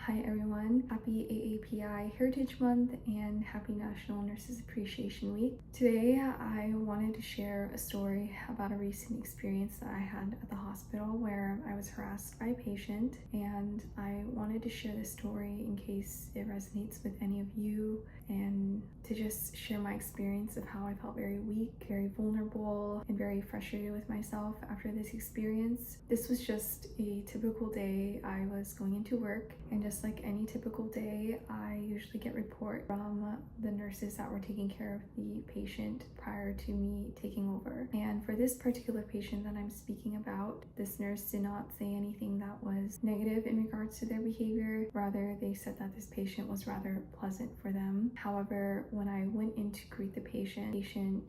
Hi everyone, happy AAPI Heritage Month and happy National Nurses Appreciation Week. Today I wanted to share a story about a recent experience that I had at the hospital where I was harassed by a patient, and I wanted to share this story in case it resonates with any of you and to just share my experience of how I felt very weak, very vulnerable, and very frustrated with myself after this experience. This was just a typical day. I was going into work, and just like any typical day, I usually get report from the nurses that were taking care of the patient prior to me taking over. And for this particular patient that I'm speaking about, this nurse did not say anything that was negative in regards to their behavior. Rather, they said that this patient was rather pleasant for them. However, when I went in to greet the patient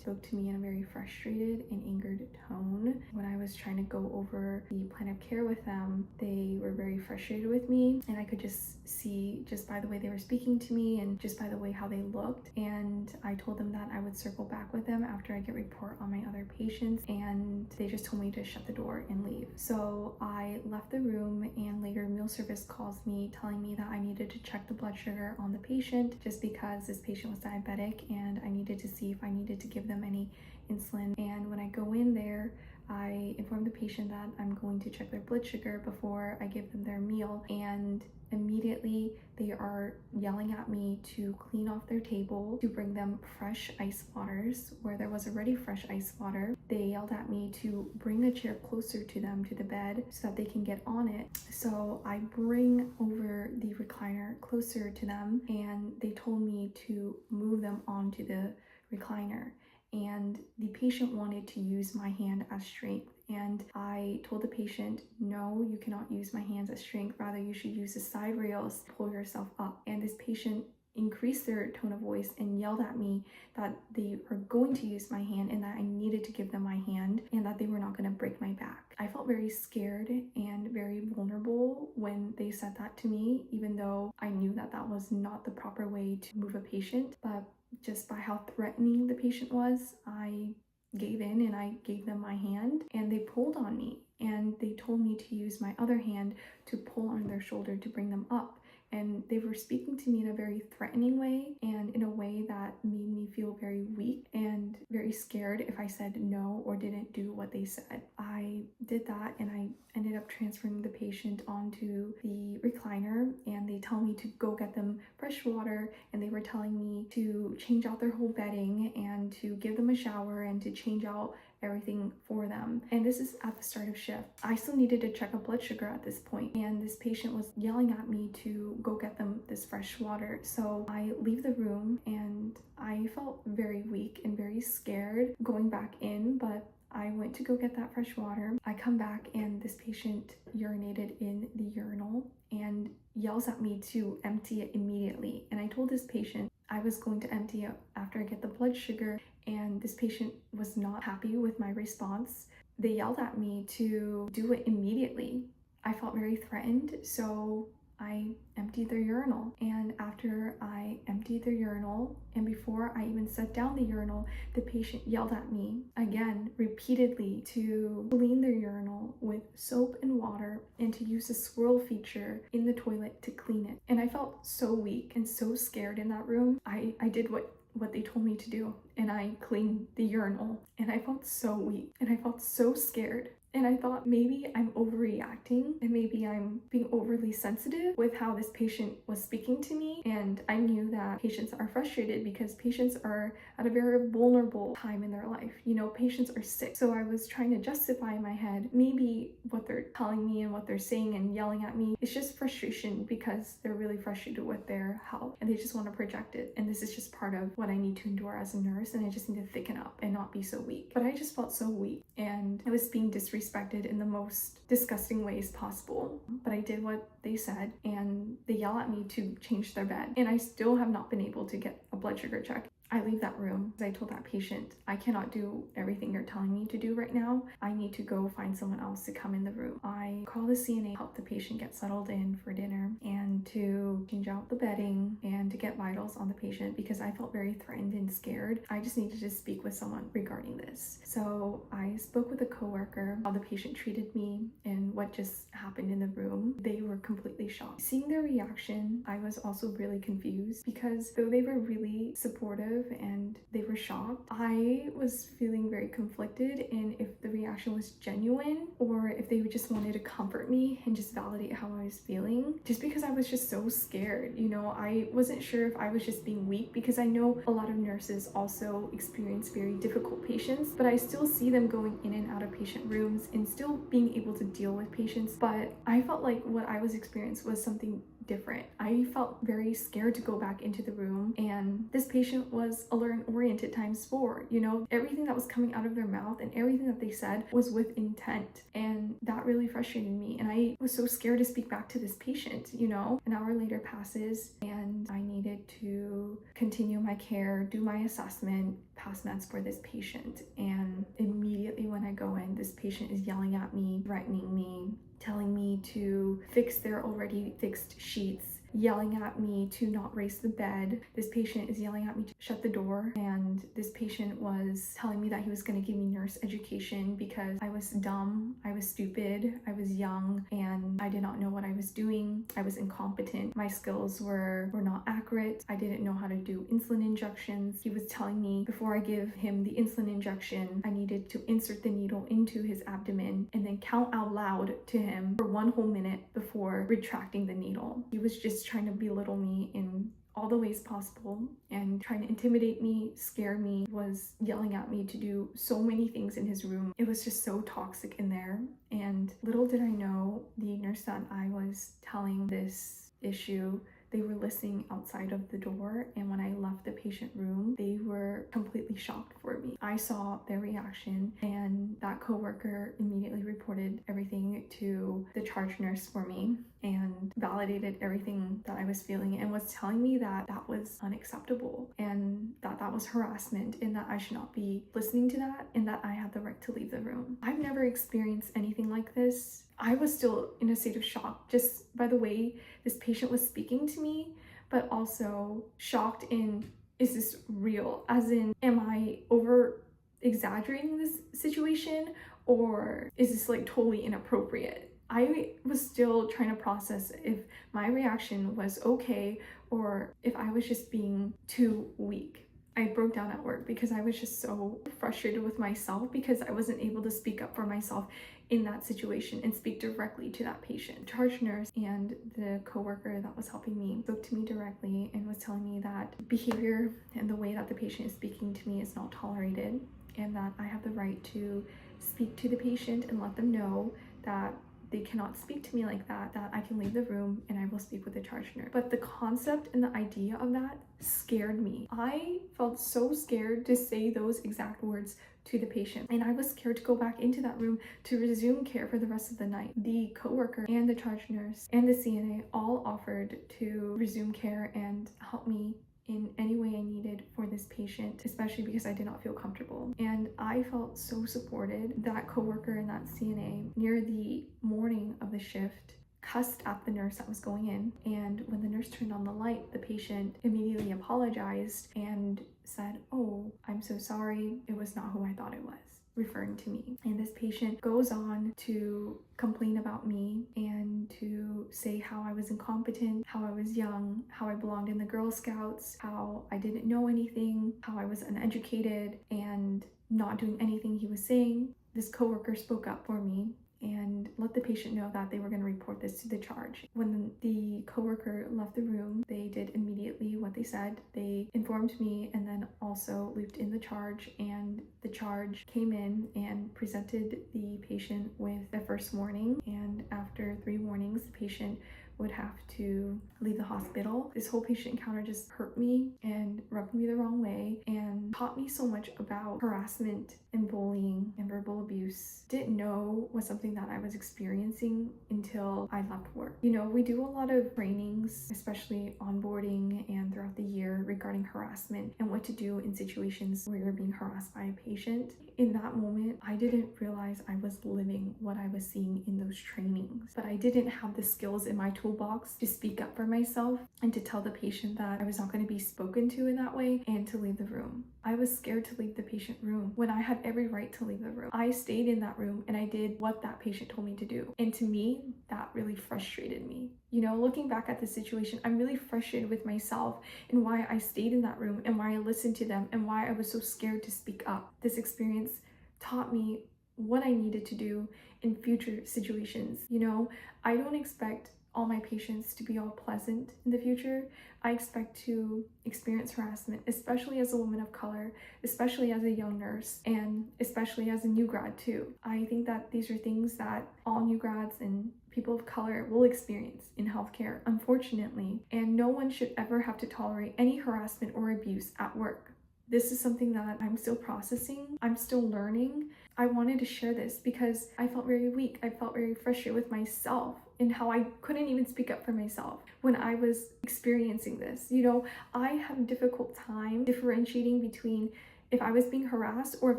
spoke to me in a very frustrated and angered tone. When I was trying to go over the plan of care with them, they were very frustrated with me, and I could just see just by the way they were speaking to me and just by the way how they looked. And I told them that I would circle back with them after I get report on my other patients, and they just told me to shut the door and leave. So I left the room, and later meal service calls me telling me that I needed to check the blood sugar on the patient just because this patient was diabetic, and I needed to see if I needed to give them any insulin. And when I go in there, I inform the patient that I'm going to check their blood sugar before I give them their meal, and immediately they are yelling at me to clean off their table, to bring them fresh ice waters where there was already fresh ice water. They yelled at me to bring a chair closer to them, to the bed, so that they can get on it. So I bring over the recliner closer to them, and they told me to move them onto the recliner. And the patient wanted to use my hand as strength, and I told the patient, no, you cannot use my hands as strength, rather you should use the side rails to pull yourself up. And this patient increased their tone of voice and yelled at me that they were going to use my hand and that I needed to give them my hand and that they were not going to break my back. I felt very scared and very vulnerable when they said that to me, even though I knew that that was not the proper way to move a patient. But just by how threatening the patient was, I gave in and I gave them my hand, and they pulled on me, and they told me to use my other hand to pull on their shoulder to bring them up. And they were speaking to me in a very threatening way and in a way that made me feel very weak and very scared if I said no or didn't do what they said. I did that, and I ended up transferring the patient onto the recliner, and they tell me to go get them fresh water, and they were telling me to change out their whole bedding and to give them a shower and to change out everything for them. And this is at the start of shift. I still needed to check a blood sugar at this point, and this patient was yelling at me to go get them this fresh water. So I leave the room, and I felt very weak and very scared going back in, but I went to go get that fresh water. I come back, and this patient urinated in the urinal and yells at me to empty it immediately. And I told this patient I was going to empty it after I get the blood sugar, and this patient was not happy with my response. They yelled at me to do it immediately. I felt very threatened, so I emptied their urinal. And after I emptied their urinal, and before I even set down the urinal, the patient yelled at me again repeatedly to clean their urinal with soap and water and to use the swirl feature in the toilet to clean it. And I felt so weak and so scared in that room. I did what they told me to do, and I cleaned the urinal, and I felt so weak and I felt so scared. And I thought maybe I'm overreacting and maybe I'm being overly sensitive with how this patient was speaking to me. And I knew that patients are frustrated because patients are at a very vulnerable time in their life. You know, patients are sick. So I was trying to justify in my head, maybe what they're telling me and what they're saying and yelling at me is just frustration because they're really frustrated with their health and they just want to project it. And this is just part of what I need to endure as a nurse, and I just need to thicken up and not be so weak. But I just felt so weak, and I was being disrespected in the most disgusting ways possible. But I did what they said, and they yell at me to change their bed, and I still have not been able to get a blood sugar check. I leave that room because I told that patient, I cannot do everything you're telling me to do right now. I need to go find someone else to come in the room. I call the CNA, help the patient get settled in for dinner, and to change out the bedding and to get vitals on the patient because I felt very threatened and scared. I just needed to speak with someone regarding this. So I spoke with a coworker, how the patient treated me and what just happened in the room. They were completely shocked. Seeing their reaction, I was also really confused because though they were really supportive and they were shocked, I was feeling very conflicted in if the reaction was genuine or if they just wanted to comfort me and just validate how I was feeling, just because I was just so scared. I wasn't sure if I was just being weak because I know a lot of nurses also experience very difficult patients, but I still see them going in and out of patient rooms and still being able to deal with patients. But I felt like what I was experiencing was something different. I felt very scared to go back into the room, and this patient was alert and oriented times 4. Everything that was coming out of their mouth and everything that they said was with intent, and that really frustrated me. And I was so scared to speak back to this patient. An hour later passes and I needed to continue my care, do my assessment, pass meds for this patient. And immediately when I go in, this patient is yelling at me, threatening me, telling me to fix their already fixed sheets, yelling at me to not raise the bed. This patient is yelling at me to shut the door, and this patient was telling me that he was going to give me nurse education because I was dumb, I was stupid, I was young, and I did not know what I was doing. I was incompetent. My skills were not accurate. I didn't know how to do insulin injections. He was telling me before I give him the insulin injection, I needed to insert the needle into his abdomen and then count out loud to him for 1 whole minute before retracting the needle. He was just trying to belittle me in all the ways possible and trying to intimidate me, scare me, was yelling at me to do so many things in his room. It was just so toxic in there. And little did I know, the nurse that I was telling this issue, they were listening outside of the door, and when I left the patient room, they were completely shocked for me. I saw their reaction, and that coworker immediately reported everything to the charge nurse for me and validated everything that I was feeling and was telling me that that was unacceptable and that that was harassment and that I should not be listening to that and that I had the right to leave the room. I've never experienced anything like this. I was still in a state of shock just by the way this patient was speaking to me, but also shocked in, is this real? As in, am I over exaggerating this situation, or is this like totally inappropriate? I was still trying to process if my reaction was okay or if I was just being too weak. I broke down at work because I was just so frustrated with myself because I wasn't able to speak up for myself in that situation and speak directly to that patient. Charge nurse and the coworker that was helping me spoke to me directly and was telling me that behavior and the way that the patient is speaking to me is not tolerated, and that I have the right to speak to the patient and let them know that they cannot speak to me like that, that I can leave the room and I will speak with the charge nurse. But the concept and the idea of that scared me. I felt so scared to say those exact words to the patient, and I was scared to go back into that room to resume care for the rest of the night. The coworker and the charge nurse and the CNA all offered to resume care and help me in any way I needed for this patient, especially because I did not feel comfortable. And I felt so supported. That coworker and that CNA near the morning of the shift cussed at the nurse that was going in, and when the nurse turned on the light, the patient immediately apologized and said, "Oh, I'm so sorry, it was not who I thought it was," referring to me. And this patient goes on to complain about me and to say how I was incompetent, how I was young, how I belonged in the Girl Scouts, how I didn't know anything, how I was uneducated and not doing anything he was saying. This coworker spoke up for me and let the patient know that they were going to report this to the charge. When the coworker left the room, they did immediately what they said. They informed me and then also looped in the charge, and the charge came in and presented the patient with their first warning, and after 3 warnings, the patient would have to leave the hospital. This whole patient encounter just hurt me and rubbed me the wrong way and taught me so much about harassment and bullying and verbal abuse. Didn't know was something that I was experiencing until I left work. We do a lot of trainings, especially onboarding and throughout the year, regarding harassment and what to do in situations where you're being harassed by a patient. In that moment, I didn't realize I was living what I was seeing in those trainings, but I didn't have the skills in my toolbox toolbox to speak up for myself and to tell the patient that I was not going to be spoken to in that way and to leave the room. I was scared to leave the patient room when I had every right to leave the room. I stayed in that room and I did what that patient told me to do. And to me, that really frustrated me. You know, looking back at the situation, I'm really frustrated with myself and why I stayed in that room and why I listened to them and why I was so scared to speak up. This experience taught me what I needed to do in future situations. You know, I don't expect all my patients to be all pleasant in the future. I expect to experience harassment, especially as a woman of color, especially as a young nurse, and especially as a new grad too. I think that these are things that all new grads and people of color will experience in healthcare, unfortunately, and no one should ever have to tolerate any harassment or abuse at work. This is something that I'm still processing. I'm still learning. I wanted to share this because I felt very weak. I felt very frustrated with myself and how I couldn't even speak up for myself when I was experiencing this. You know, I have a difficult time differentiating between if I was being harassed or if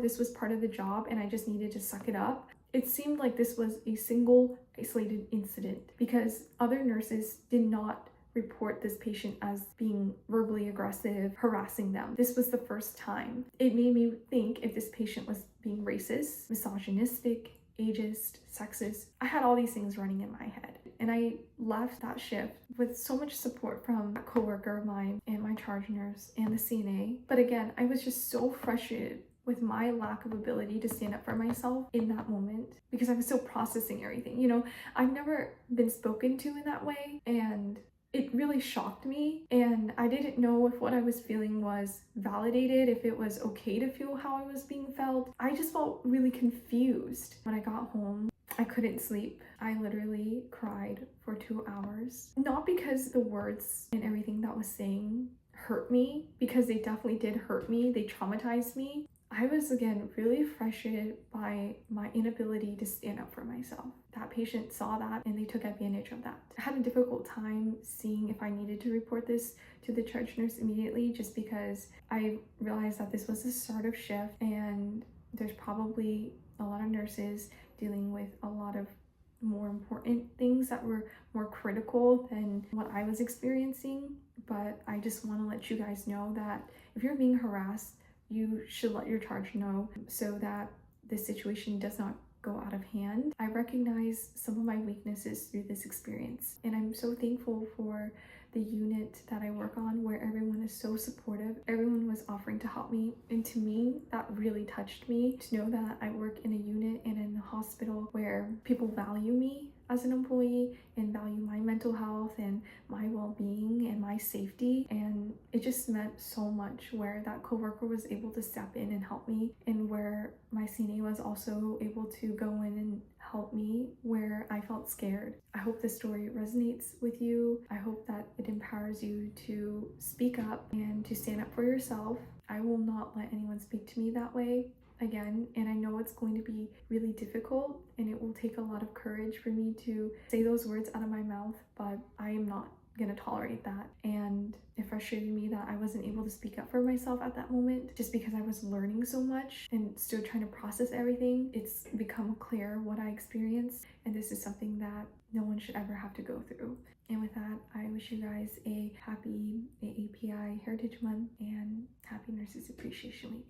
this was part of the job and I just needed to suck it up. It seemed like this was a single isolated incident because other nurses did not report this patient as being verbally aggressive, harassing them. This was the first time. It made me think if this patient was being racist, misogynistic, ageist, sexist. I had all these things running in my head. And I left that shift with so much support from a coworker of mine and my charge nurse and the CNA. But again, I was just so frustrated with my lack of ability to stand up for myself in that moment because I was still processing everything. You know, I've never been spoken to in that way, and it really shocked me, and I didn't know if what I was feeling was validated, if it was okay to feel how I was being felt. I just felt really confused. When I got home, I couldn't sleep. I literally cried for 2 hours. Not because the words and everything that was saying hurt me, because they definitely did hurt me. They traumatized me. I was, again, really frustrated by my inability to stand up for myself. That patient saw that and they took advantage of that. I had a difficult time seeing if I needed to report this to the charge nurse immediately, just because I realized that this was the start of shift and there's probably a lot of nurses dealing with a lot of more important things that were more critical than what I was experiencing. But I just want to let you guys know that if you're being harassed, you should let your charge know so that the situation does not go out of hand. I recognize some of my weaknesses through this experience, and I'm so thankful for the unit that I work on where everyone is so supportive. Everyone was offering to help me, and to me, that really touched me to know that I work in a unit and in a hospital where people value me as an employee and value my mental health and my well-being and my safety. And it just meant so much where that coworker was able to step in and help me, and where my CNA was also able to go in and help me where I felt scared. I hope this story resonates with you. I hope that it empowers you to speak up and to stand up for yourself. I will not let anyone speak to me that way again, and I know it's going to be really difficult and it will take a lot of courage for me to say those words out of my mouth, but I am not gonna tolerate that. And it frustrated me that I wasn't able to speak up for myself at that moment just because I was learning so much and still trying to process everything. It's become clear what I experienced, and this is something that no one should ever have to go through. And with that, I wish you guys a happy AAPI Heritage Month and happy Nurses Appreciation Week.